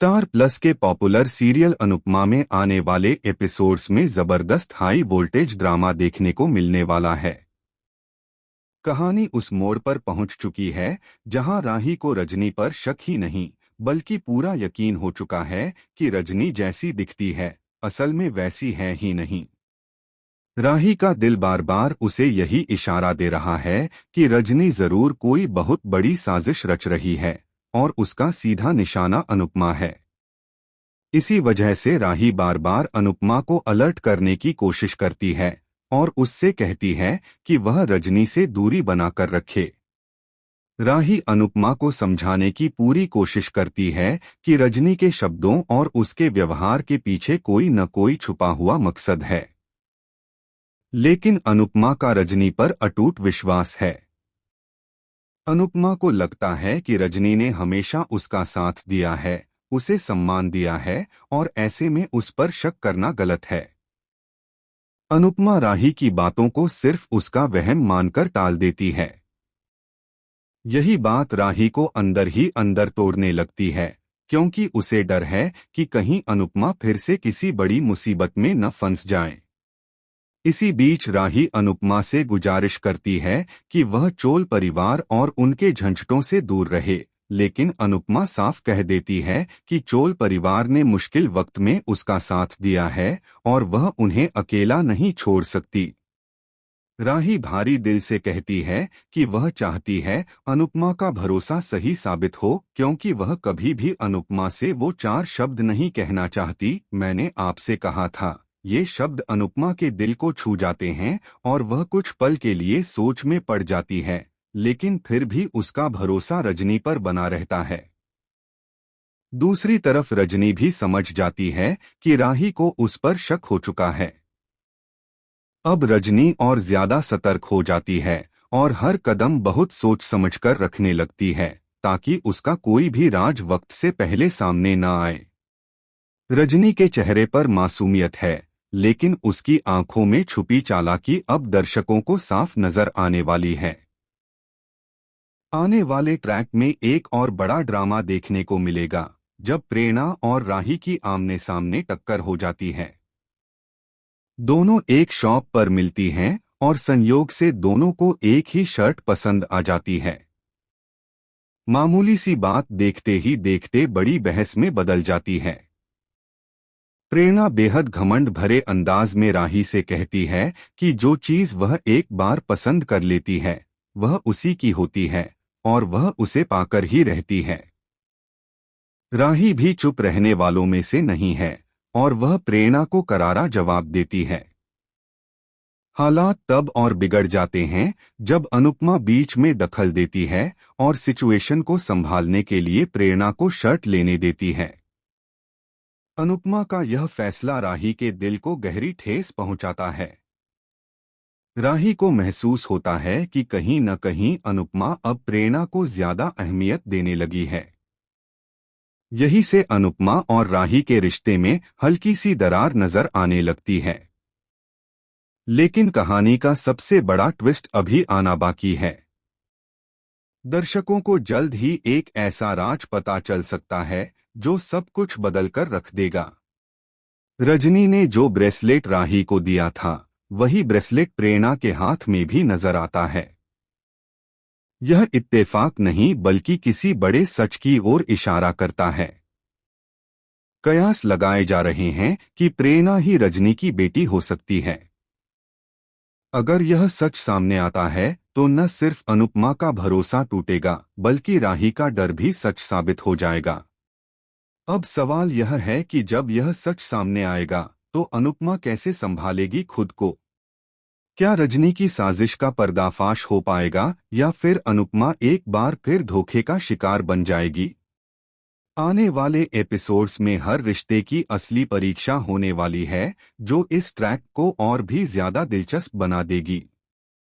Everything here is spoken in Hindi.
स्टार प्लस के पॉपुलर सीरियल अनुपमा में आने वाले एपिसोड्स में जबरदस्त हाई वोल्टेज ड्रामा देखने को मिलने वाला है। कहानी उस मोड़ पर पहुंच चुकी है जहां राही को रजनी पर शक ही नहीं बल्कि पूरा यकीन हो चुका है कि रजनी जैसी दिखती है असल में वैसी है ही नहीं। राही का दिल बार बार उसे यही इशारा दे रहा है कि रजनी जरूर कोई बहुत बड़ी साजिश रच रही है और उसका सीधा निशाना अनुपमा है। इसी वजह से राही बार बार अनुपमा को अलर्ट करने की कोशिश करती है और उससे कहती है कि वह रजनी से दूरी बनाकर रखे। राही अनुपमा को समझाने की पूरी कोशिश करती है कि रजनी के शब्दों और उसके व्यवहार के पीछे कोई न कोई छुपा हुआ मकसद है, लेकिन अनुपमा का रजनी पर अटूट विश्वास है। अनुपमा को लगता है कि रजनी ने हमेशा उसका साथ दिया है, उसे सम्मान दिया है और ऐसे में उस पर शक करना गलत है। अनुपमा राही की बातों को सिर्फ उसका वहम मानकर टाल देती है। यही बात राही को अंदर ही अंदर तोड़ने लगती है, क्योंकि उसे डर है कि कहीं अनुपमा फिर से किसी बड़ी मुसीबत में न फंस जाए। इसी बीच राही अनुपमा से गुजारिश करती है कि वह चोल परिवार और उनके झंझटों से दूर रहे, लेकिन अनुपमा साफ कह देती है कि चोल परिवार ने मुश्किल वक्त में उसका साथ दिया है और वह उन्हें अकेला नहीं छोड़ सकती। राही भारी दिल से कहती है कि वह चाहती है अनुपमा का भरोसा सही साबित हो, क्योंकि वह कभी भी अनुपमा से वो 4 शब्द नहीं कहना चाहती, मैंने आपसे कहा था। ये शब्द अनुपमा के दिल को छू जाते हैं और वह कुछ पल के लिए सोच में पड़ जाती है, लेकिन फिर भी उसका भरोसा रजनी पर बना रहता है। दूसरी तरफ रजनी भी समझ जाती है कि राही को उस पर शक हो चुका है। अब रजनी और ज्यादा सतर्क हो जाती है और हर कदम बहुत सोच समझकर रखने लगती है, ताकि उसका कोई भी राज वक्त से पहले सामने न आए। रजनी के चेहरे पर मासूमियत है, लेकिन उसकी आंखों में छुपी चालाकी अब दर्शकों को साफ नजर आने वाली है। आने वाले ट्रैक में एक और बड़ा ड्रामा देखने को मिलेगा, जब प्रेरणा और राही की आमने सामने टक्कर हो जाती है। दोनों एक शॉप पर मिलती हैं और संयोग से दोनों को एक ही शर्ट पसंद आ जाती है। मामूली सी बात देखते ही देखते बड़ी बहस में बदल जाती है। प्रेरणा बेहद घमंड भरे अंदाज में राही से कहती है कि जो चीज वह एक बार पसंद कर लेती है वह उसी की होती है और वह उसे पाकर ही रहती है। राही भी चुप रहने वालों में से नहीं है और वह प्रेरणा को करारा जवाब देती है। हालात तब और बिगड़ जाते हैं जब अनुपमा बीच में दखल देती है और सिचुएशन को संभालने के लिए प्रेरणा को शर्ट लेने देती है। अनुपमा का यह फैसला राही के दिल को गहरी ठेस पहुंचाता है। राही को महसूस होता है कि कहीं न कहीं अनुपमा अब प्रेरणा को ज्यादा अहमियत देने लगी है। यही से अनुपमा और राही के रिश्ते में हल्की सी दरार नजर आने लगती है। लेकिन कहानी का सबसे बड़ा ट्विस्ट अभी आना बाकी है। दर्शकों को जल्द ही एक ऐसा राज पता चल सकता है जो सब कुछ बदलकर रख देगा। रजनी ने जो ब्रेसलेट राही को दिया था वही ब्रेसलेट प्रेरणा के हाथ में भी नजर आता है। यह इत्तेफाक नहीं बल्कि किसी बड़े सच की ओर इशारा करता है। कयास लगाए जा रहे हैं कि प्रेरणा ही रजनी की बेटी हो सकती है। अगर यह सच सामने आता है तो न सिर्फ अनुपमा का भरोसा टूटेगा बल्कि राही का डर भी सच साबित हो जाएगा। अब सवाल यह है कि जब यह सच सामने आएगा तो अनुपमा कैसे संभालेगी खुद को? क्या रजनी की साजिश का पर्दाफाश हो पाएगा या फिर अनुपमा एक बार फिर धोखे का शिकार बन जाएगी? आने वाले एपिसोड्स में हर रिश्ते की असली परीक्षा होने वाली है, जो इस ट्रैक को और भी ज्यादा दिलचस्प बना देगी।